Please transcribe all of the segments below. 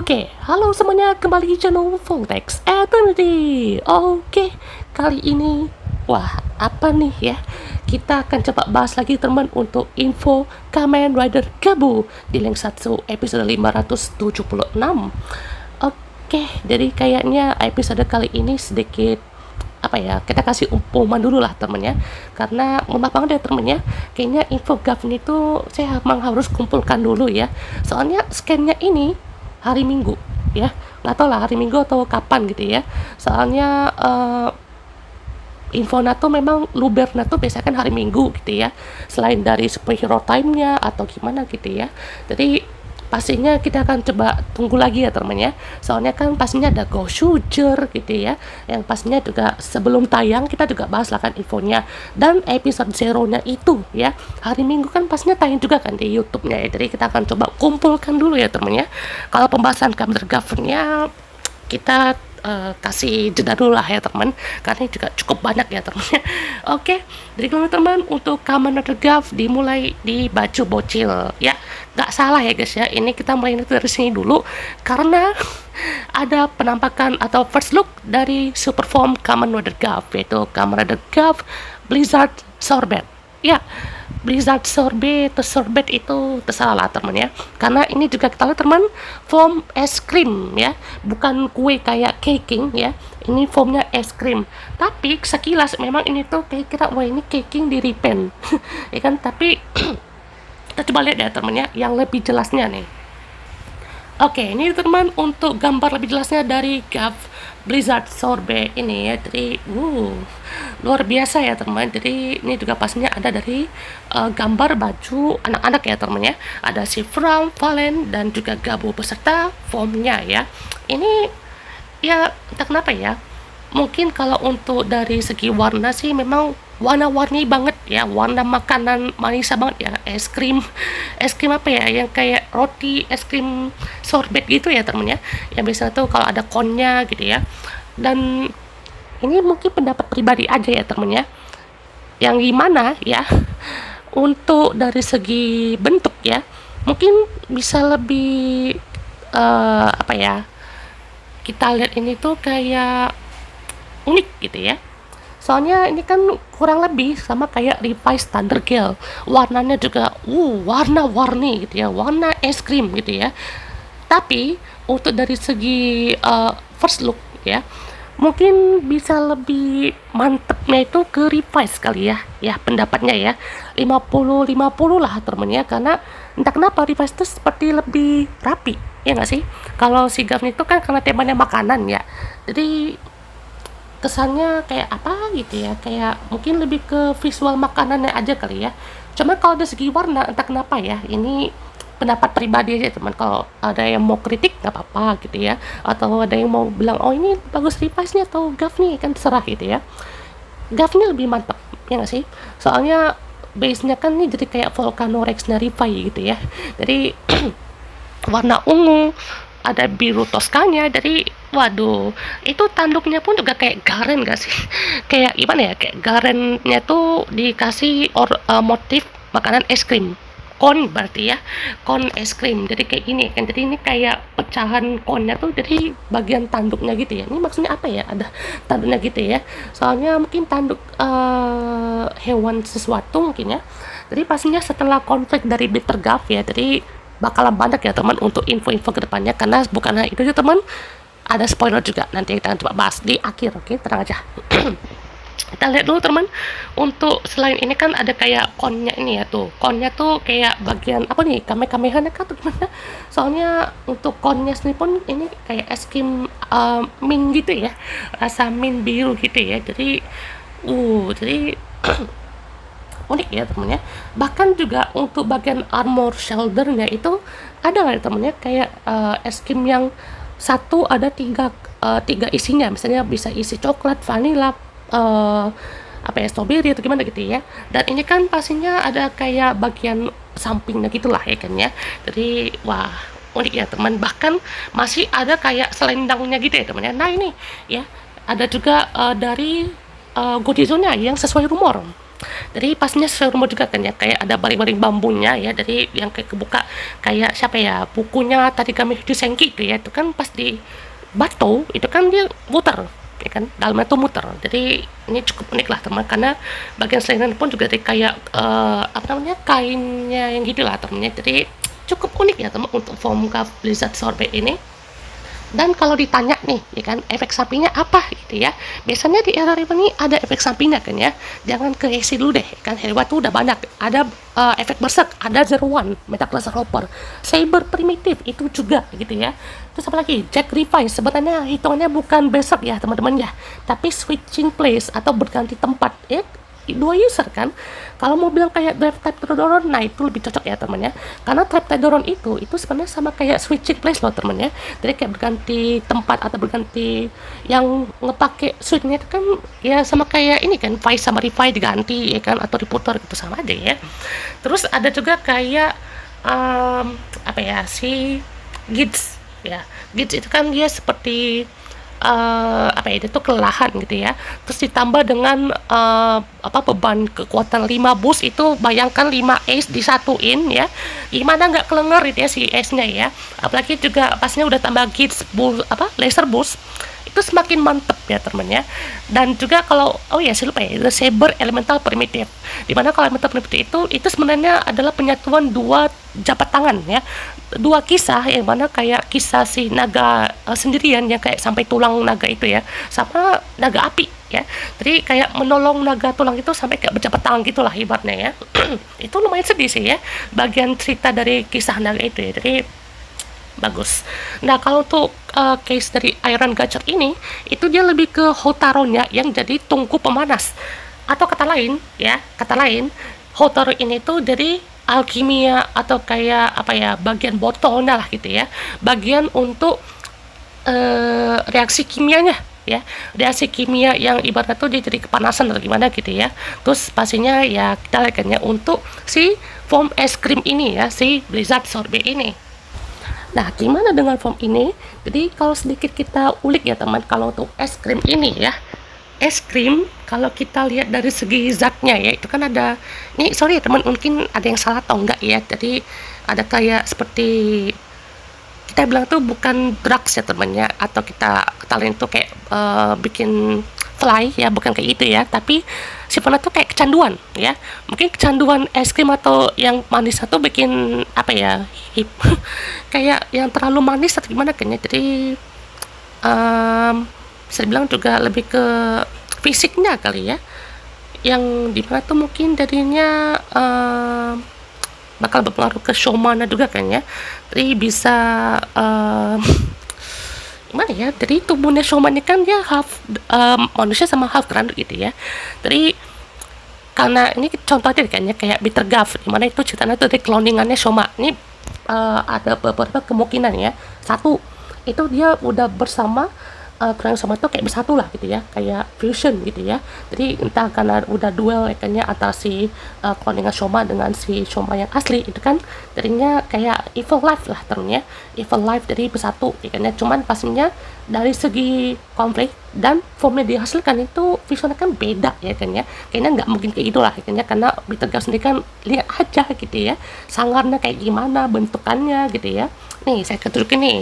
Oke, halo semuanya, kembali di channel Voltex Eternity. Oke, kali ini, wah, apa nih ya? Kita akan coba bahas lagi teman untuk info Kamen Rider Gabu di link 1 episode 576. Oke, jadi kayaknya episode kali ini sedikit apa ya, kita kasih umpuman dulu lah temennya, karena maaf banget ya temennya, kayaknya info GAF ini tuh saya memang harus kumpulkan dulu ya, soalnya scannya ini hari Minggu ya, nggak tahu lah hari Minggu atau kapan gitu ya, soalnya info tuh memang lubernya tuh biasanya kan hari Minggu gitu ya, selain dari superhero time-nya atau gimana gitu ya. Jadi pastinya kita akan coba tunggu lagi ya teman-teman ya, soalnya kan pastinya ada Go Suger gitu ya, yang pastinya juga sebelum tayang kita juga bahas lah kan infonya, dan episode zero-nya itu ya hari Minggu kan pastinya tayang juga kan di YouTube-nya ya. Jadi kita akan coba kumpulkan dulu ya teman-teman ya. Kalau pembahasan Kamen Governnya kita kasih jeda dulu lah ya teman, karena ini juga cukup banyak ya teman. Oke, jadi teman-teman untuk Kamen Rider Gav dimulai di baju bocil ya, nggak salah ya guys ya, ini kita mulai dari sini dulu karena ada penampakan atau first look dari super form Kamen Rider Gav, yaitu Kamen Rider Gav Blizzard Sorbet ya. Blizzard Sorbet atau Sorbet itu tersalah lah teman ya, karena ini juga kita lihat teman form es krim ya, bukan kue kayak caking ya, ini formnya es krim, tapi sekilas memang ini tuh kayak kira wah ini caking di repaint ya kan, tapi kita coba lihat ya teman ya yang lebih jelasnya nih. Oke, ini teman untuk gambar lebih jelasnya dari Gav Blizzard Sorbet ini ya. Jadi luar biasa ya teman. Jadi ini juga pastinya ada dari gambar baju anak-anak ya teman ya. Ada si Fram, Valen, dan juga Gabu beserta formnya ya. Ini ya entah kenapa ya, mungkin kalau untuk dari segi warna sih memang warna-warni banget ya, warna makanan manis banget ya, es krim apa ya, yang kayak roti es krim sorbet gitu ya temen ya, yang biasa tuh kalau ada konnya gitu ya. Dan ini mungkin pendapat pribadi aja ya temen ya, yang gimana ya, untuk dari segi bentuk ya mungkin bisa lebih apa ya, kita lihat ini tuh kayak unik gitu ya, soalnya ini kan kurang lebih sama kayak Levi's Thunder Gale, warnanya juga warna-warni gitu ya, warna es krim gitu ya. Tapi untuk dari segi first look ya, mungkin bisa lebih mantepnya itu ke Levi's kali ya pendapatnya ya, 50-50 lah temennya, karena entah kenapa Levi's itu seperti lebih rapi ya nggak sih. Kalau si Gavin itu kan karena temanya makanan ya, jadi kesannya kayak apa gitu ya, kayak mungkin lebih ke visual makanannya aja kali ya. Cuma kalau dari segi warna entah kenapa ya, ini pendapat pribadi aja teman, kalau ada yang mau kritik nggak apa-apa gitu ya, atau ada yang mau bilang oh ini bagus Levi's nih atau Gav nih, kan terserah gitu ya. Gav nih lebih mantap ya nggak sih, soalnya base nya kan nih jadi kayak Volcano Rex Levi gitu ya, jadi warna ungu, ada biru Toskanya. Jadi waduh, itu tanduknya pun juga kayak Garen gak sih? Kayak gimana ya, kayak Garennya tuh dikasih motif makanan es krim, kon berarti ya, kon es krim, jadi kayak gini kan. Jadi ini kayak pecahan konnya tuh jadi bagian tanduknya gitu ya. Ini maksudnya apa ya, ada tanduknya gitu ya, soalnya mungkin tanduk hewan sesuatu mungkin ya. Jadi pastinya setelah konflik dari Bitter Gav ya, jadi bakalan banyak ya teman untuk info-info kedepannya, karena bukan hanya itu aja teman, ada spoiler juga nanti kita akan coba bahas di akhir. Oke, tenang aja. Kita lihat dulu teman, untuk selain ini kan ada kayak konnya ini ya, tuh konnya tuh kayak bagian apa nih, kamehameha kah atau gimana, soalnya untuk konnya sendiri pun ini kayak es krim mint gitu ya, rasa mint biru gitu ya. Jadi jadi unik ya temennya. Bahkan juga untuk bagian armor shouldernya itu ada lah temennya, kayak es krim yang satu ada tiga isinya, misalnya bisa isi coklat, vanilla, apa ya, strawberry atau gimana gitu ya. Dan ini kan pastinya ada kayak bagian sampingnya gitulah ya kan ya. Jadi wah unik ya teman, bahkan masih ada kayak selendangnya gitu ya teman ya. Nah ini ya ada juga dari Godizone-nya yang sesuai rumor. Jadi pastinya sesuai rumah juga kan ya, kayak ada baling-baling bambunya ya, dari yang kayak kebuka kayak siapa ya, bukunya tadi kami Senki itu ya, itu kan pas di batu itu kan dia muter ya kan, dalamnya tuh muter. Jadi ini cukup unik lah teman, karena bagian selingan pun juga dari kayak apa namanya, kainnya yang gitu lah temennya. Jadi cukup unik ya teman untuk foam cuff Blizzard Sorbet ini. Dan kalau ditanya nih, ya kan, efek sampingnya apa gitu ya? Biasanya di era Riven ini ada efek sampingnya kan ya. Jangan ke AC dulu deh, kan Herwa tuh udah banyak. Ada efek Berserk, ada Zero One, Metaclass Hopper, Saber Primitive itu juga gitu ya. Terus apa lagi? Jack Revive sebenarnya hitungannya bukan Berserk ya teman-teman ya, tapi switching place atau berganti tempat ya. Dua user kan, kalau mau bilang kayak Drive Type Doron, nah itu lebih cocok ya temennya, karena Drive Type Doron itu sebenarnya sama kayak switching place loh temennya. Jadi kayak berganti tempat atau berganti yang ngepake switchnya itu kan ya sama kayak ini kan, Vice sama Revive diganti ya kan, atau diputar gitu sama aja ya. Terus ada juga kayak apa ya, si Gids ya. Gids itu kan dia seperti apa ya, itu kelelahan gitu ya, terus ditambah dengan apa, beban kekuatan 5 boost itu, bayangkan 5 ace disatuin ya, gimana nggak kelenger itu ya si ace nya ya. Apalagi juga pasnya udah tambah gauge boost, apa, laser boost, itu semakin mantep ya temennya. Dan juga kalau, oh ya saya lupa ya, The Saber Elemental Primitive, dimana kalau Elemental Primitive itu sebenarnya adalah penyatuan dua jabat tangan ya, dua kisah, yang mana kayak kisah si naga sendirian yang kayak sampai tulang naga itu ya, sama naga api ya. Jadi kayak menolong naga tulang itu sampai kayak berjabat tangan gitulah ibaratnya ya. Itu lumayan sedih sih ya, bagian cerita dari kisah naga itu ya. Jadi bagus. Nah kalau untuk case dari Iron Gadget ini, itu dia lebih ke Hotaronya yang jadi tungku pemanas, atau kata lain ya, kata lain Hotaro ini tuh dari alkimia atau kayak apa ya, bagian botolnya lah gitu ya, bagian untuk reaksi kimianya ya, reaksi kimia yang ibaratnya tuh dia jadi kepanasan atau gimana gitu ya. Terus pastinya ya kita lihat ya untuk si foam es krim ini ya, si Blizzard Sorbet ini. Nah, gimana dengan foam ini? Jadi kalau sedikit kita ulik ya teman, kalau untuk es krim ini ya, es krim kalau kita lihat dari segi zatnya ya, itu kan ada, ini sorry ya teman, mungkin ada yang salah atau enggak ya. Jadi ada kayak seperti kita bilang tuh bukan drugs ya temannya, atau kita ketahuin tuh kayak bikin fly ya, bukan kayak itu ya, tapi sifatnya tuh kayak kecanduan ya. Mungkin kecanduan es krim atau yang manis atau bikin apa ya, hip kayak yang terlalu manis atau gimana kan ya. Jadi bisa dibilang juga lebih ke fisiknya kali ya, yang dimana tuh mungkin darinya bakal berpengaruh ke showmana juga kan ya. Jadi bisa gimana ya, dari tubuhnya showman ini kan dia half manusia sama half grand gitu ya. Jadi karena ini contoh aja kayaknya kayak Bitter Gav, dimana itu ceritanya itu dari cloningannya Shoma. Ini ada beberapa kemungkinan ya. Satu, itu dia udah bersama Clan Shoma itu kayak bersatu lah gitu ya, kayak fusion gitu ya. Jadi entah karena udah duel kayaknya antara si cloningan Shoma dengan si Shoma yang asli, itu kan jadinya kayak evil life lah termnya, evil life dari bersatu kayaknya. Cuman pastinya dari segi konflik dan formnya dihasilkan itu visualnya kan beda ya kan ya, kayaknya nggak mungkin kayak itulah kayaknya, karena Bitter Gav sendiri kan lihat aja gitu ya, sangarnya kayak gimana bentukannya gitu ya. Nih saya tunjukin nih.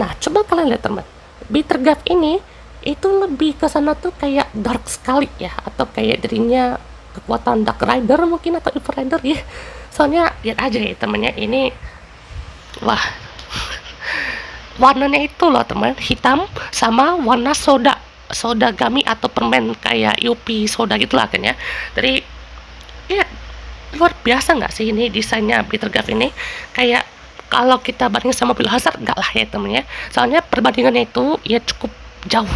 Nah coba kalian lihat teman, Bitter Gav ini itu lebih ke sana tuh kayak dark sekali ya, atau kayak dirinya kekuatan Dark Rider mungkin, atau Evil Rider ya. Soalnya lihat aja ya temennya ini, wah warnanya itu loh teman, hitam sama warna soda gami atau permen kayak Yupi soda gitulah kan ya. Jadi ya luar biasa nggak sih ini desainnya Bitter Gav ini. Kayak kalau kita bandingin sama Build Hazard enggak lah ya temennya, soalnya perbandingannya itu ya cukup jauh,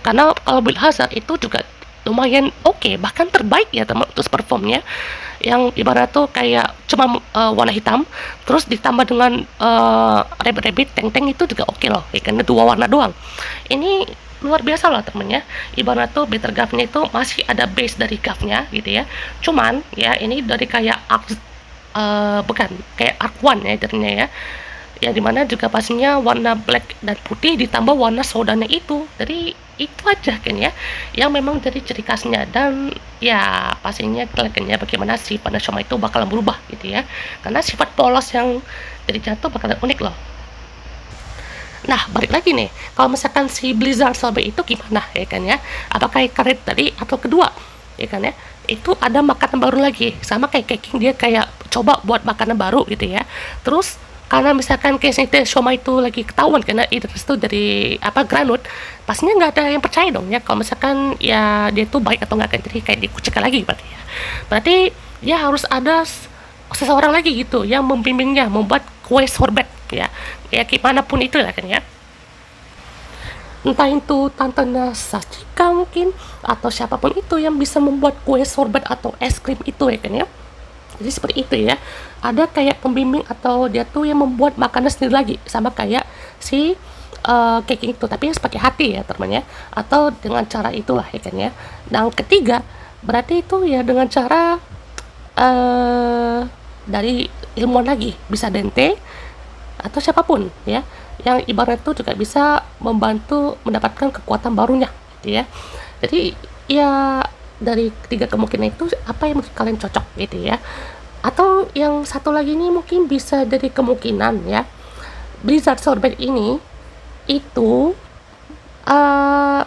karena kalau Build Hazard itu juga lumayan oke, bahkan terbaik ya teman untuk performnya, yang ibarat tuh kayak cuma warna hitam terus ditambah dengan rabbit tank itu juga oke loh ya, karena dua warna doang. Ini luar biasa loh temennya, ibarat tuh Bitter Gav-nya itu masih ada base dari Gav-nya gitu ya, cuman ya ini dari kayak bukan kayak Arc One ya jadinya ya, yang dimana juga pastinya warna black dan putih ditambah warna sodanya itu. Jadi itu aja kan ya yang memang dari ciri khasnya. Dan ya pastinya kan ya bagaimana si Panda Shoma itu bakalan berubah gitu ya, karena sifat polos yang dari jantung bakalan unik loh. Nah, balik lagi nih, kalau misalkan si Blizzard Sorbet itu gimana ya kan ya? Apakah karet tadi atau kedua? Ya kan ya? Itu ada makanan baru lagi, sama kayak Keking, dia kayak coba buat makanan baru gitu ya. Terus karena misalkan case Shoma itu lagi ketahuan karena itu dari apa granut, pastinya nggak ada yang percaya dong ya kalau misalkan ya dia tuh baik atau nggak kan, jadi kayak dikucilkan lagi berarti ya. Berarti ya harus ada seseorang lagi gitu yang membimbingnya membuat kue sorbet ya, ya gimana pun itu lah kan ya, entah itu tantenya Sachika mungkin atau siapapun itu yang bisa membuat kue sorbet atau es krim itu ya kan ya. Jadi seperti itu ya, ada kayak pembimbing atau dia tuh yang membuat makanan sendiri lagi, sama kayak si cake itu, tapi harus pakai hati ya teman-teman ya, atau dengan cara itulah ya kan ya. Dan ketiga berarti itu ya dengan cara dari ilmuwan lagi, bisa Dente atau siapapun ya, yang ibarat itu juga bisa membantu mendapatkan kekuatan barunya gitu ya. Jadi ya dari ketiga kemungkinan itu apa yang mungkin kalian cocok gitu ya. Atau yang satu lagi ini mungkin bisa dari kemungkinan ya, Blizzard Sorbet ini itu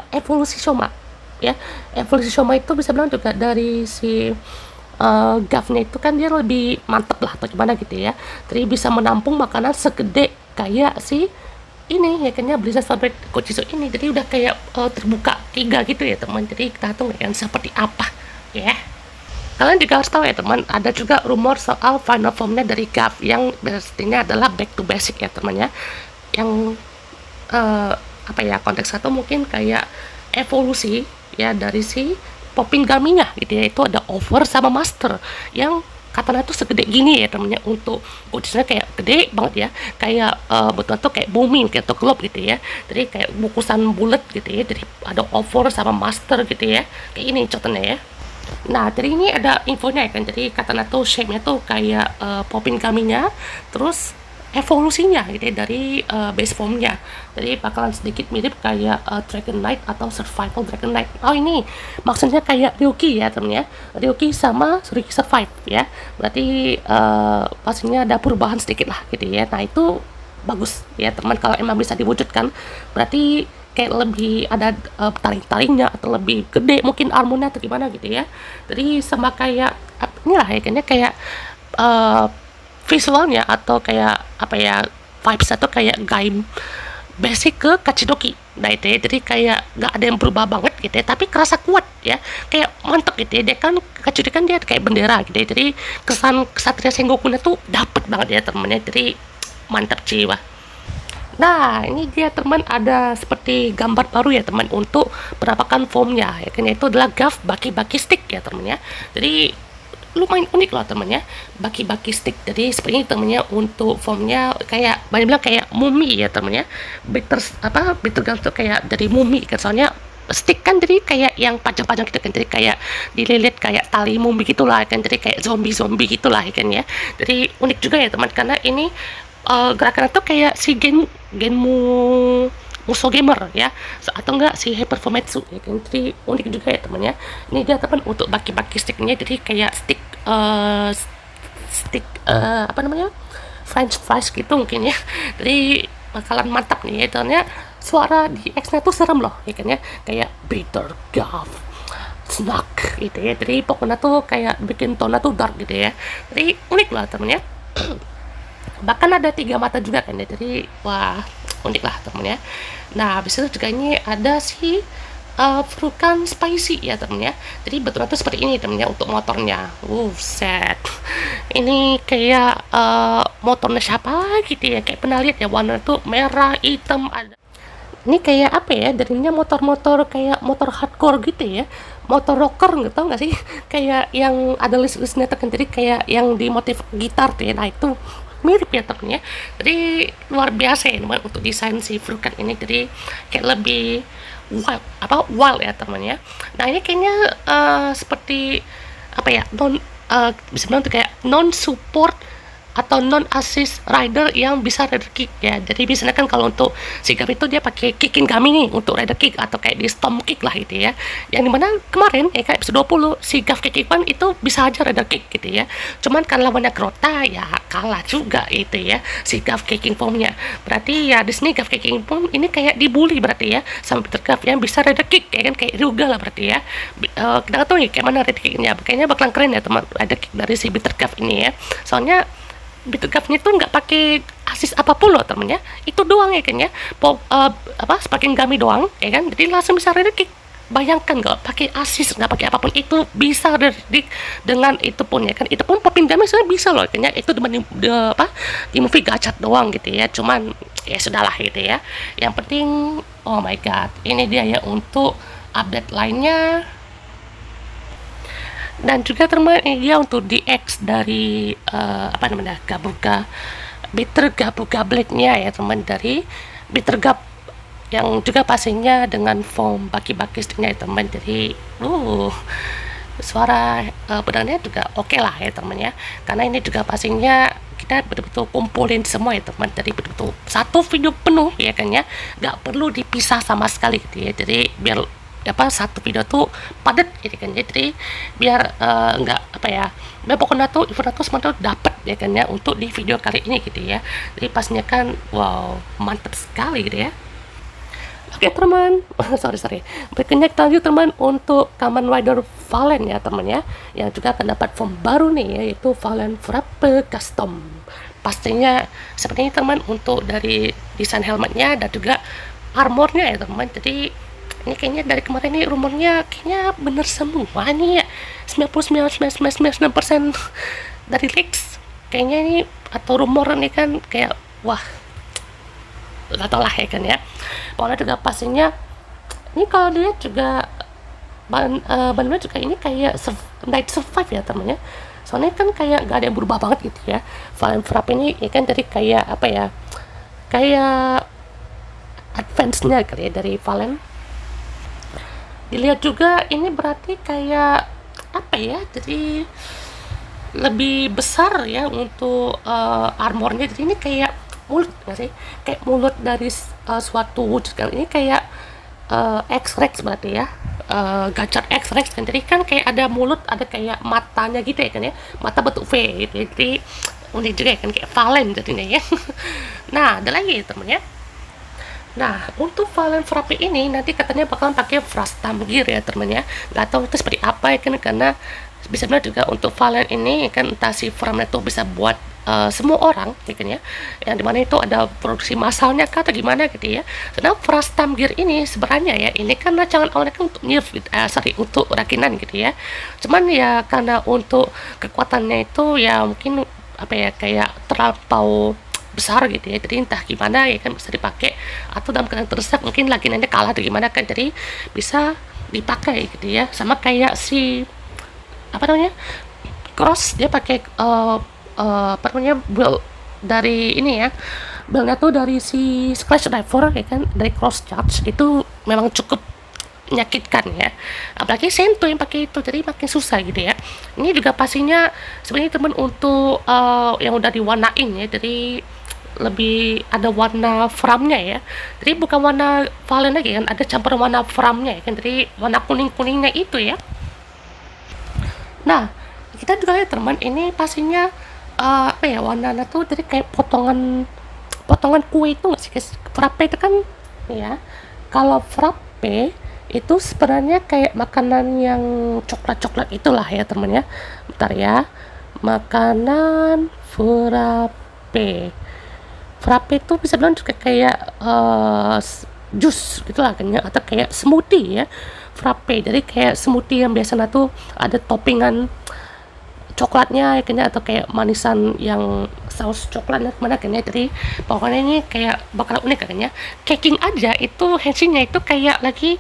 evolusi Shoma ya. Evolusi Shoma itu bisa bilang juga dari si Gavnya itu kan dia lebih mantep lah atau gimana gitu ya, jadi bisa menampung makanan segede kayak si ini ya kayaknya Blizzard Sorbet Gochiso ini. Jadi udah kayak terbuka 3 gitu ya teman, jadi kita tunggu kan seperti apa ya. Kalian juga harus tahu ya teman, ada juga rumor soal final formnya dari Gav yang pastinya adalah back to basic ya teman ya, yang apa ya, konteks satu mungkin kayak evolusi ya dari si popping gaminya gitu ya. Itu ada over sama master yang katanya tuh segede gini ya temennya, untuk kudisnya kayak gede banget ya, kayak betul tuh kayak booming kayak tuh globe gitu ya, jadi kayak bukusan bulat gitu ya. Jadi ada over sama master gitu ya, kayak ini contohnya ya. Nah dari ini ada infonya ya kan, jadi katanya tuh shape nya tuh kayak popping gaminya, terus evolusinya gitu ya dari base formnya, jadi bakalan sedikit mirip kayak Dragon Knight atau Survival Dragon Knight. Oh ini maksudnya kayak Ryuki ya temen ya, Ryuki sama Ryuki Survive ya, berarti pastinya ada perubahan sedikit lah gitu ya. Nah itu bagus ya teman, kalau emang bisa diwujudkan berarti kayak lebih ada taring-taringnya atau lebih gede mungkin armornya atau gimana gitu ya. Jadi sama kayak inilah ya kayaknya kayak uh, visualnya atau kayak apa ya, vibes atau kayak game basic ke Kachidoki. Nah itu ya, jadi kayak nggak ada yang berubah banget gitu ya, tapi kerasa kuat ya, kayak mantep gitu ya. Dia kan Kachidoki kan dia kayak bendera gitu ya, jadi kesan Ksatria Sengoku-nya tuh dapet banget ya temennya, jadi mantap jiwa. Nah, ini dia teman, ada seperti gambar baru ya teman untuk penampakan formnya ya kan, itu adalah Gav baki-baki stick ya teman ya. Jadi lumayan unik loh teman ya, baki-baki stick. Jadi seperti ini temennya, untuk formnya kayak banyak bilang kayak mumi ya teman ya. Bitter gum tuh kayak dari mumi kan, soalnya stick kan jadi kayak yang panjang-panjang gitu kan, jadi kayak dililit kayak tali mumi gitulah kan, jadi kayak zombie gitulah ya kan ya. Jadi unik juga ya teman, karena ini gerakan itu kayak si Genmu Muso Gamer ya, atau enggak si Hyper Fumetsu ya kan. Jadi unik juga ya teman ya. Ini dia teman untuk baki-baki sticknya, jadi kayak stick apa namanya, French fries gitu mungkin ya. Jadi bakalan mantap nih ya, soalnya suara di X-nya tuh serem loh ya kan ya, kayak bitter gav snack gitu ya. Jadi pokoknya tuh kayak bikin tone tuh dark gitu ya, jadi unik lah temen ya. Bahkan ada 3 mata juga kan ya, jadi wah unik lah temen ya. Nah habis itu juga ini ada si Vulcan Spicy ya temen ya. Jadi betul tuh seperti ini temen ya untuk motornya. Set ini kayak motornya siapa gitu ya, kayak pernah lihat ya, warna tuh merah hitam. Ada ini kayak apa ya, darinya motor-motor kayak motor hardcore gitu ya, motor rocker nggak tau nggak sih, kayak yang ada list-listnya terkendiri kayak yang di motif gitar tuh ya. Nah itu mirip ya temennya, jadi luar biasa ya teman untuk desain si Vulcan ini, jadi kayak lebih wild ya temannya. Nah ini kayaknya seperti apa ya, bisa bilang tuh kayak non support atau non assist rider yang bisa rider kick ya. Jadi biasanya kan kalau untuk sigap itu dia pakai kicking kami nih untuk rider kick atau kayak di storm kick lah gitu ya. Yang dimana kemarin ya kayak episode 20 si Gav Kicking Pun itu bisa aja rider kick gitu ya. Cuman kan lawannya Crota ya kalah juga itu ya si Gav Kicking Pumnya. Berarti ya di sini Gav Kicking Pum ini kayak dibully berarti ya sama Peter Gav yang bisa rider kick ya kan kayak Ryuga lah berarti ya. Kita nggak tahu nih kayak mana rider kicknya. Kayaknya bakalan keren ya teman rider kick dari si Peter Gav ini ya. Soalnya Bitgafnya tuh nggak pakai asis apapun loh temennya, itu doang ya kan ya, sparking gami doang ya kan, jadi langsung bisa rider kick. Bayangkan nggak pakai asis, nggak pakai apapun itu bisa rider kick dengan itu pun ya kan, itu pun popping gami sebenarnya bisa loh kan ya, itu di movie gacat doang gitu ya, cuman ya sudahlah gitu ya. Yang penting oh my god, ini dia ya untuk update lainnya. Dan juga teman ini dia untuk DX dari Gabuga Bitter Gabuga Blade-nya ya teman, dari Bitter Gab yang juga pastinya dengan form baki-baki sticknya ya teman. Jadi suara pedangnya juga oke lah ya teman ya, karena ini juga pastinya kita betul-betul kumpulin semua ya teman, jadi betul-betul satu video penuh ya kan ya, nggak perlu dipisah sama sekali gitu ya. Jadi biar satu video tuh padat gitu kan ya, jadi biar nggak biar pokoknya tuh event tuh semua tuh dapat ya kan ya untuk di video kali ini gitu ya. Jadi pastinya kan wow mantap sekali gitu ya. Oke teman, sorry berikutnya kita lanjut teman untuk Kamen Rider Valen ya teman ya, yang juga akan dapat form baru nih yaitu Valen Frappe Custom. Pastinya seperti ini teman untuk dari desain helmetnya dan juga armornya ya teman. Jadi ini kayaknya dari kemarin nih rumornya kayaknya bener semua nih ya, 99,99% dari leaks kayaknya ini, atau rumor nih kan kayak wah gak tau lah ya kan ya. Pokoknya juga pastinya ini kalau dilihat juga bannya juga ini kayak Night Survive ya temennya, soalnya kan kayak gak ada yang berubah banget gitu ya. Valen Frappe ini ya kan dari kayak kayak advance-nya kali ya dari Valen. Dilihat juga ini berarti kayak jadi lebih besar ya untuk armornya. Jadi ini kayak mulut nggak sih, kayak mulut dari suatu wujud kan, ini kayak X-Rex berarti ya, gacor X-Rex kan, jadi kan kayak ada mulut, ada kayak matanya gitu ya kan ya, mata bentuk V gitu ya. Jadi unik juga ya kan, kayak Valen jadinya ya. Nah ada lagi temen ya. Nah, untuk Valen Frappe ini nanti katanya bakalan pakai Frastam Gear ya teman ya. Gak tahu itu seperti apa ya kan, karena bisa bilang juga untuk Valen ini kan entah si frame itu bisa buat semua orang ya kan ya, yang dimana itu ada produksi masalnya kah atau gimana gitu ya. Karena Frastam Gear ini sebenarnya ya ini kan rancangan awalnya kan untuk nerf untuk rakinan gitu ya. Cuman ya karena untuk kekuatannya itu ya mungkin kayak terlampau besar gitu ya, jadi entah gimana ya kan bisa dipakai, atau dalam keadaan terdesak mungkin lagi nanti kalah atau gimana kan, jadi bisa dipakai gitu ya. Sama kayak si Cross, dia pakai build dari ini ya, buildnya tuh dari si Splash Diver ya kan, dari Cross Charge itu memang cukup menyakitkan ya, apalagi Sento yang pakai itu, jadi makin susah gitu ya. Ini juga pastinya sebenarnya temen untuk yang udah diwarnain ya, jadi lebih ada warna frame-nya ya, jadi bukan warna Valen lagi kan, ada campuran warna frame-nya ya kan, jadi warna kuning-kuningnya itu ya. Nah kita juga lihat teman, ini pastinya warnanya tuh jadi kayak potongan kue itu nggak sih guys. Frappe itu kan ya, kalau frappe itu sebenarnya kayak makanan yang coklat itulah ya temen ya. Bentar ya, makanan frappe itu bisa bilang juga kayak jus gitulah kan ya, atau kayak smoothie ya frappe. Jadi kayak smoothie yang biasanya tuh ada toppingan coklatnya ya kan, atau kayak manisan yang saus coklatnya kemana kan ya. Jadi pokoknya ini kayak bakal unik kan ya. Caking aja itu hasilnya itu kayak lagi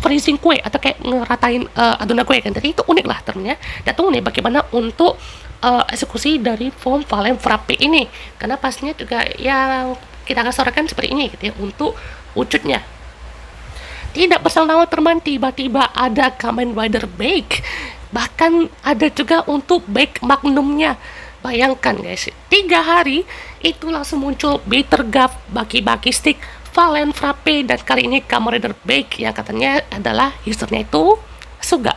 freezing kue atau kayak ngeratain adonan kue kan, jadi itu unik lah temennya. Dan tunggu nih bagaimana untuk eksekusi dari form Valen Frappe ini, karena pastinya juga yang kita akan sorotkan seperti ini gitu ya untuk wujudnya. Tidak berselang lama teman, tiba-tiba ada Kamen Rider Bake, bahkan ada juga untuk Bake Magnumnya. Bayangkan guys, 3 hari itu langsung muncul Bitter Guff, Baki-Baki Stick, Valen Frappe, dan kali ini Kamen Rider Bake yang katanya adalah usernya itu Suga.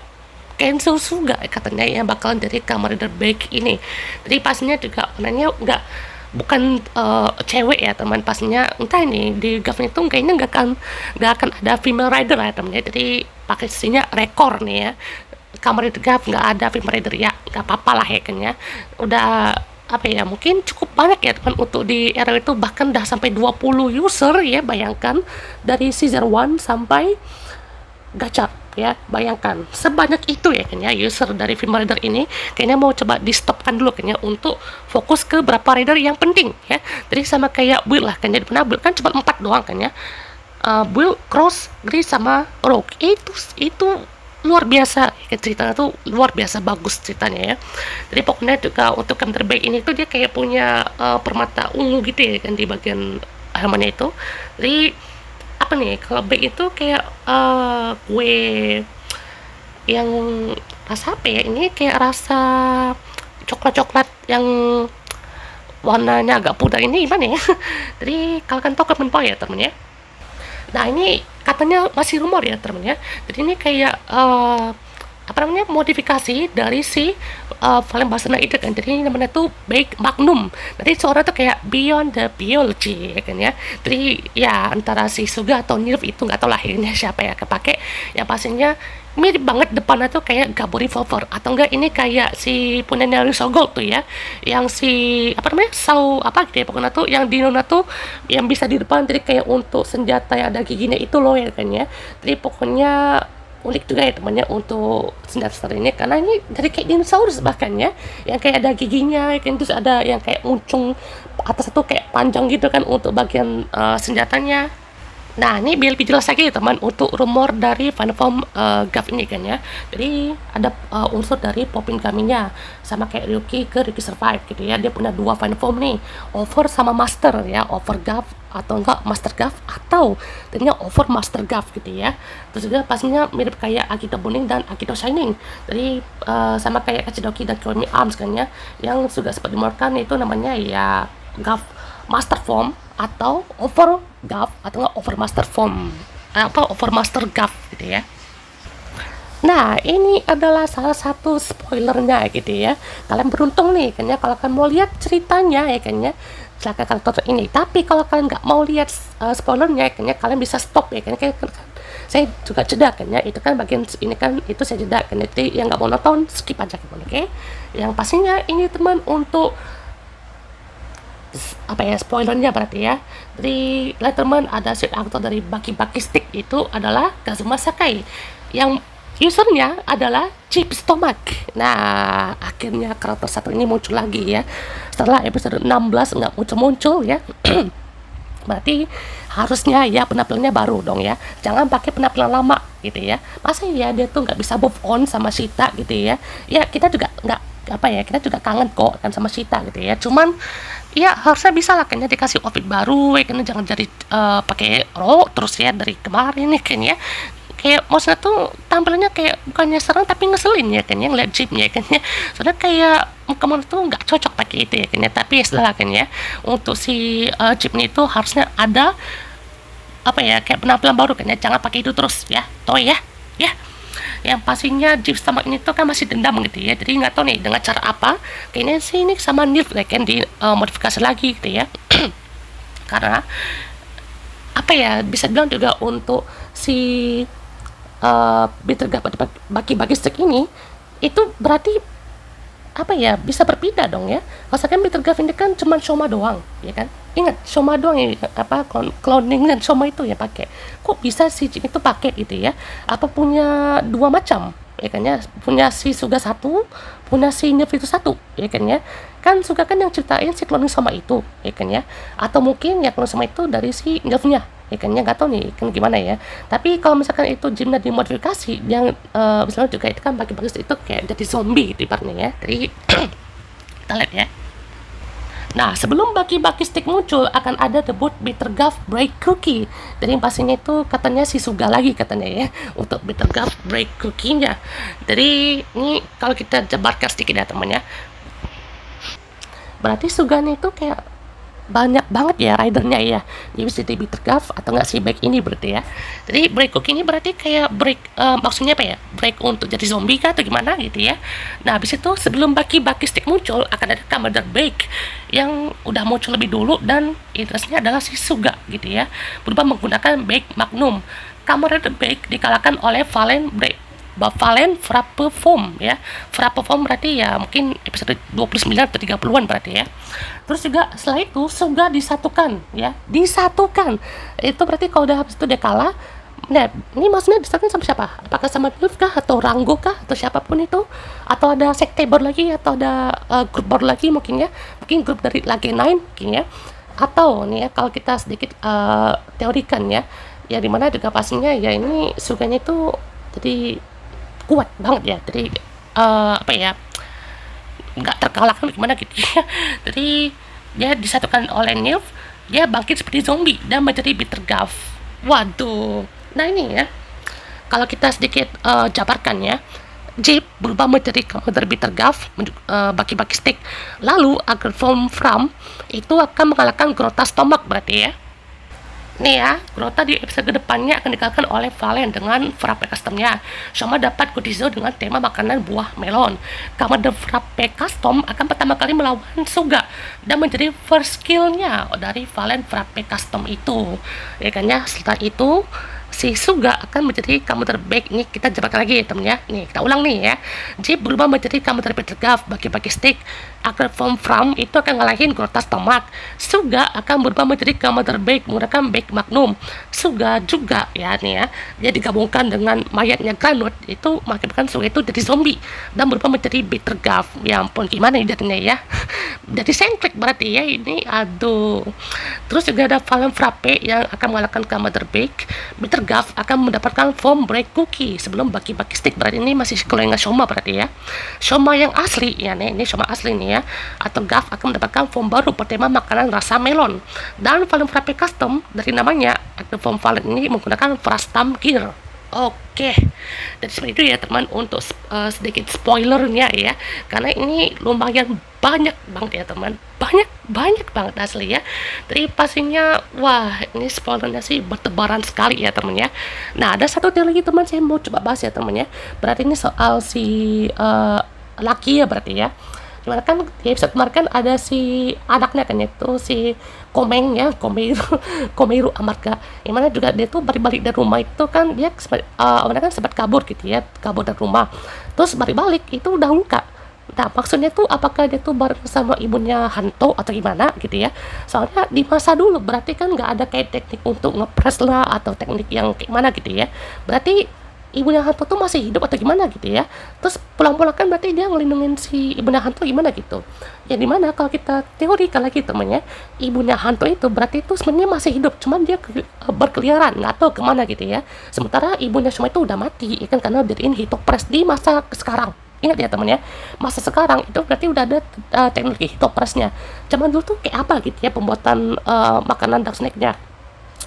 Kenzo Suga katanya yang bakalan dari Kamen Rider Bake ini. Jadi pastinya juga warnanya bukan cewek ya teman, pastinya entah ini di Guff itu kayaknya nggak akan ada female rider ya temennya. Jadi pakai sisinya rekor nih ya. Kamen Rider Guff nggak ada female rider ya, nggak apa-apa lah ya kan ya. Udah apa ya, mungkin cukup banyak ya teman untuk di era itu, bahkan udah sampai 20 user ya, bayangkan dari Season 1 sampai gacha ya, bayangkan sebanyak itu ya kan ya user dari female rider ini. Kayaknya mau coba di stopkan dulu kayaknya untuk fokus ke berapa rider yang penting ya. Jadi sama kayak build lah kan, jadi pernah build kan cuma 4 doang kan ya, build, cross, gris sama rogue. Itu luar biasa ya, ceritanya tuh luar biasa bagus ceritanya ya. Jadi pokoknya juga untuk Kamen Rider Bake ini tuh dia kayak punya permata ungu gitu ya kan di bagian helmnya itu. Jadi apa nih, kalau Bake itu kayak kue yang rasa apa ya, ini kayak rasa coklat-coklat yang warnanya agak pudar ini gimana ya. Jadi kalau kan tau Kamen Boy ya temen ya. Nah ini katanya masih rumor ya temen ya. Jadi ini kayak apa namanya, modifikasi dari si Valen Basana itu kan. Jadi ini namanya tuh Bake Magnum. Jadi suara tuh kayak Beyond the Biology ya kan ya. Jadi ya antara si Suga atau Nilf itu nggak tahu lahirnya siapa ya kepake. Yang pastinya mirip banget depannya tuh kayak Gabo Revolver, atau enggak ini kayak si punyanya Ryuso Gold tuh ya, yang si apa namanya Sao apa gitu ya pokoknya tuh, yang di Nona tuh yang bisa di depan, jadi kayak untuk senjata yang ada giginya itu loh ya kan ya. Jadi pokoknya unik juga ya temannya untuk senjata ini, karena ini dari kayak dinosaurus bahkan ya, yang kayak ada giginya ya kan, terus ada yang kayak muncung atas itu kayak panjang gitu kan untuk bagian senjatanya. Nah, ini biar lebih jelas lagi ya teman, untuk rumor dari fan form Guff ini kan ya. Jadi ada unsur dari Popin Kaminya, sama kayak Ryuki ke Ryuki Survive gitu ya. Dia punya 2 fan form nih, Over sama Master ya, Over Guff atau enggak Master Guff, atau ternyata Over Master Guff gitu ya. Terus juga pastinya mirip kayak Akito Burning dan Akito Shining. Jadi sama kayak Kachidoki dan Kiwami Arms kan ya, yang juga sempat dimorkan itu namanya ya Guff Master Form atau Over Guff atau enggak Over Master Form, Over Master Guff gitu ya. Nah, ini adalah salah satu spoilernya gitu ya. Kalian beruntung nih kan ya kalau kalian mau lihat ceritanya ya kan ya, silahkan kalian tonton ini. Tapi kalau kalian nggak mau lihat spoilernya ya kan ya, kalian bisa stop ya kan. Saya juga jeda kan ya, itu kan bagian ini kan itu saya jeda kan. Jadi yang nggak mau nonton skip aja kan, oke? Yang pastinya ini teman untuk apa ya, spoilernya berarti ya. Jadi Letterman ada set aktor dari Baki-Baki Stick itu adalah Kazuma Sakai, yang usernya adalah Chip Stomach. Nah, akhirnya karakter satu ini muncul lagi ya, setelah episode 16 nggak muncul-muncul ya. Berarti harusnya ya penampilannya baru dong ya, jangan pakai penampilan lama gitu ya. Masa ya dia tuh nggak bisa move on sama Shita gitu ya. Ya kita juga nggak apa ya, kita juga kangen kok kan sama Shita gitu ya. Cuman ya harusnya bisa lah kayaknya dikasih outfit baru ya, karena jangan jadi pakai rok terus ya dari kemarin ya kan ya. Kayak maksudnya tuh tampilannya kayak bukannya serang tapi ngeselin ya kan ya, ngeliat Jeepnya kan ya. Soalnya kayak kamu tuh nggak cocok pakai itu ya kan ya. Tapi ya setelah kan ya, untuk si Jeepnya itu harusnya ada apa ya, kayak penampilan baru kan ya, jangan pakai itu terus ya toh ya. Yang pastinya Jeep sama ini tuh kan masih dendam gitu ya. Jadi nggak tahu nih dengan cara apa, kayaknya sih ini sama Nilf ya kan di modifikasi lagi gitu ya. Karena apa ya, bisa bilang juga untuk si Bitter Guff Baki-Baki Stick ini itu berarti apa ya, bisa berpindah dong ya. Maksudnya Bitter Guff ini kan cuma Shoma doang ya kan, ingat Shoma doang ya, apa cloning dan Shoma itu ya pakai. Kok bisa si Jin itu pakai gitu ya, apa punya 2 macam ya kan ya, punya si Suga satu, punya si Nilf itu satu ya kan ya. Kan Suga kan yang ceritain si cloning Shoma itu ya kan ya, atau mungkin ya cloning Shoma itu dari si Nilfnya ya kan ya, nggak tahu nih kan gimana ya. Tapi kalau misalkan itu Jimnya dimodifikasi, yang misalnya juga itu kan bagi-bagi itu kayak jadi zombie gitu ibaratnya ya. Jadi kita lihat ya. Nah, sebelum Baki-Baki Stick muncul akan ada debut Bitter Guff Break Cookie. Jadi yang pastinya itu katanya si Suga lagi katanya ya, untuk Bitter Guff Break Cookie-nya. Jadi ini kalau kita jabarkan sedikit ya teman ya. berarti Sugani itu kayak banyak banget ya ridernya ya. Dia bisa jadi bitter guff atau nggak si break ini berarti ya. Jadi break cook ini berarti kayak break, maksudnya apa ya, break untuk jadi zombie kah atau gimana gitu ya. Nah habis itu sebelum baki-baki stick muncul akan ada commander break yang udah muncul lebih dulu, dan interestnya adalah si Suga gitu ya, berubah menggunakan break magnum. Commander break dikalahkan oleh Valen break, Valen Frappe Foam ya. Frappe Foam berarti ya mungkin episode 29 atau 30-an berarti ya. Terus juga setelah itu Suga disatukan ya. Disatukan. Itu berarti kalau udah habis itu dia kalah. Nah, ini maksudnya disatukan sama siapa? Apakah sama Milf kah atau Rango kah atau siapapun itu? Atau ada sekte baru lagi atau ada grup baru lagi mungkin ya. Mungkin grup dari Lage 9 mungkin ya. Atau nih ya kalau kita sedikit teorikan ya. Ya dimana juga pastinya ya ini Suganya itu jadi kuat banget ya, jadi apa ya, nggak terkalahkan gimana gitu ya. Jadi dia disatukan oleh Nilf, dia bangkit seperti zombie dan menjadi bitter guff. Waduh, nah ini ya, kalau kita sedikit jabarkan ya, Jeep berubah menjadi commander bitter guff, baki-baki stick, lalu agar form from itu akan mengalahkan Grota Stomach berarti ya. Nih ya, Grota di episode kedepannya akan dikalahkan oleh Valen dengan frappe customnya. Shoma dapat Godizo dengan tema makanan buah melon. Commander frappe custom akan pertama kali melawan Suga dan menjadi first skillnya dari Valen frappe custom itu. Ya kan ya, setelah itu si Suga akan menjadi commander back. Ini kita jabarkan lagi ya temen ya. Nih kita ulang nih ya. Jeep berubah menjadi commander bitter guff, bagi-bagi stick. Agar form from itu akan ngalahin Grota Stomach. Suga akan berubah menjadi commander back menggunakan back magnum. Suga juga ya nih ya, dia digabungkan dengan mayatnya Granut, itu mengakibatkan Suga itu jadi zombie dan berubah menjadi bitter guff. Ya ampun, gimana ini jadinya ya. Jadi sengklek berarti ya ini, aduh. Terus juga ada Valen Frappe yang akan mengalahkan commander back. Bitter guff akan mendapatkan form break cookie sebelum baki-baki stick, berarti ini masih keluarga Shoma berarti ya. Shoma yang asli ya nih, ini Shoma asli nih ya, atau Guff akan mendapatkan form baru bertema makanan rasa melon. Dan Valen Frappe custom dari namanya, atau form Valen ini menggunakan Frastam Gear. Oke, jadi seperti itu ya teman, untuk sedikit spoilernya ya, karena ini lumayan banyak banget ya teman, banyak banget asli ya. Jadi pastinya wah ini spoilernya sih bertebaran sekali ya teman ya. Nah ada satu teori lagi teman, saya mau coba bahas ya teman ya. Berarti ini soal si Lucky ya berarti ya. Dimana kan di episode kemarin kan ada si anaknya kan itu si Komeng ya, Komeiru Amarga, yang mana juga dia tuh balik dari rumah itu kan dia awalnya kan sempat kabur gitu ya, kabur dari rumah, terus balik itu udah luka. Nah maksudnya tuh apakah dia tuh bareng sama ibunya Hanto atau gimana gitu ya, soalnya di masa dulu berarti kan nggak ada kayak teknik untuk ngepres lah atau teknik yang kayak mana gitu ya, berarti ibunya Hanto tuh masih hidup atau gimana gitu ya. Terus pulang-pulang kan berarti dia ngelindungin si ibunya Hanto gimana gitu ya, dimana kalau kita teorikan lagi temennya, ibunya Hanto itu berarti itu sebenarnya masih hidup, cuman dia berkeliaran nggak tahu kemana gitu ya. Sementara ibunya Shoma itu udah mati ya kan, karena diriin hitopres di masa sekarang. Ingat ya temennya, masa sekarang itu berarti udah ada teknologi hitopresnya. Cuman dulu tuh kayak apa gitu ya pembuatan makanan dark snake-nya,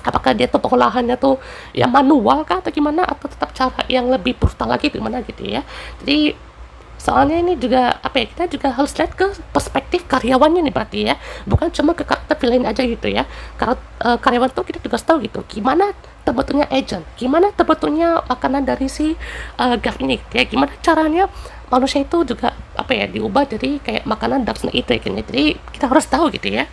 apakah dia tuh pengolahannya tuh ya manual kah atau gimana, atau tetap cara yang lebih brutal lagi gimana gitu ya. Jadi soalnya ini juga apa ya, kita juga harus lihat ke perspektif karyawannya nih berarti ya, bukan cuma ke karakter villain aja gitu ya. Karena karyawan tuh kita juga tahu gitu gimana terbentuknya agent, gimana terbentuknya makanan dari si Gav ini ya, gimana caranya manusia itu juga apa ya diubah jadi kayak makanan dark snake itu ya. Jadi kita harus tahu gitu ya.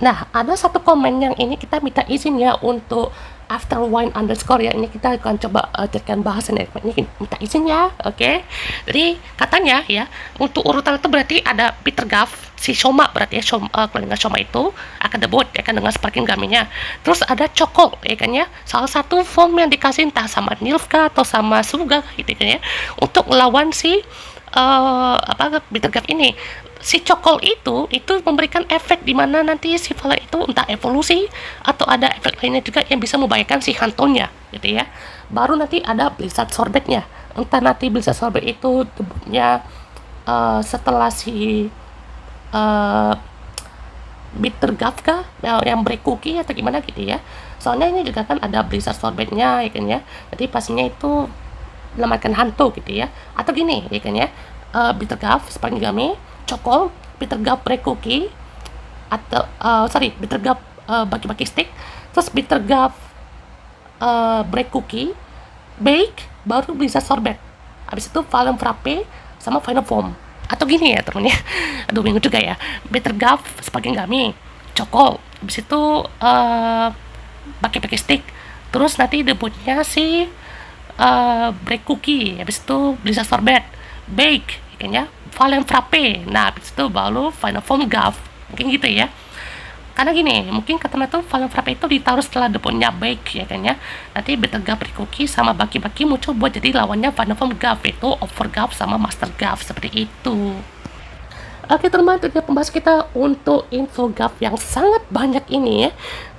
Nah, ada satu komen yang ini kita minta izin ya untuk after wine underscore ya, ini kita akan coba jadikan bahasan ya, ini minta izin ya, oke. Jadi katanya ya, untuk urutan itu berarti ada Peter Gaff, si Shoma berarti ya, keluarga Shoma itu akan debut ya kan dengan sparking gaminya. Terus ada Cokol ya kan ya, salah satu form yang dikasih entah sama Nilfka atau sama Suga gitu kan ya, untuk melawan si Peter Gaff ini. Si Cokol itu memberikan efek di mana nanti si Vala itu entah evolusi atau ada efek lainnya juga yang bisa membahayakan si Hantonya gitu ya. Baru nanti ada Blizzard Sorbetnya, entah nanti Blizzard Sorbet itu debutnya setelah si Bitter Guff kah yang break cookie atau gimana gitu ya. Soalnya ini juga kan ada Blizzard Sorbetnya ya kan ya, jadi pastinya itu melemahkan Hanto gitu ya. Atau gini ya kan ya, Bitter Guff, Sparking Gummy, Cokol, bitter gourd bread cookie, atau bitter gourd baki-baki stick, terus bitter gourd bread cookie, bake, baru bisa sorbet. Habis itu Valium Frappe sama Final Foam. Atau gini ya temennya, aduh bingung juga ya. Bitter gourd sebagai gami, cokol, habis itu pakai stick, terus nanti debutnya si bread cookie, habis itu bisa sorbet, bake, kayaknya Valium Frappe. Nah, habis itu baru Final Foam gourd, mungkin gitu ya. Karena gini, mungkin kata tuh Valium Frappe itu ditaruh setelah debutnya bake ya kan ya. Nanti bitter gourd bread cookie sama baki-baki muncul buat jadi lawannya Final Foam gourd, itu over gourd sama master gourd, seperti itu. Oke teman-teman, itu dia pembahasan kita untuk info gourd yang sangat banyak ini ya.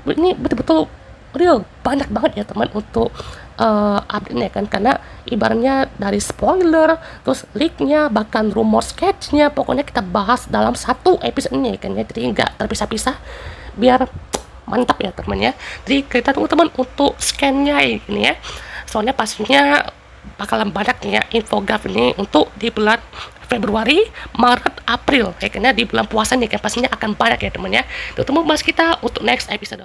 Ini betul-betul real, banyak banget ya teman untuk update-nya kan, karena ibaratnya dari spoiler, terus leak-nya, bahkan rumor sketch-nya, pokoknya kita bahas dalam satu episode ini kan ya, jadi nggak terpisah-pisah biar mantap ya teman ya. Jadi kita tunggu teman untuk scan-nya ini ya, soalnya pastinya bakalan banyak ya info gourd ini untuk di bulan Februari, Maret, April ya kan ya, di bulan puasa nih kan pastinya akan banyak ya teman ya. Tunggu bahas kita untuk next episode.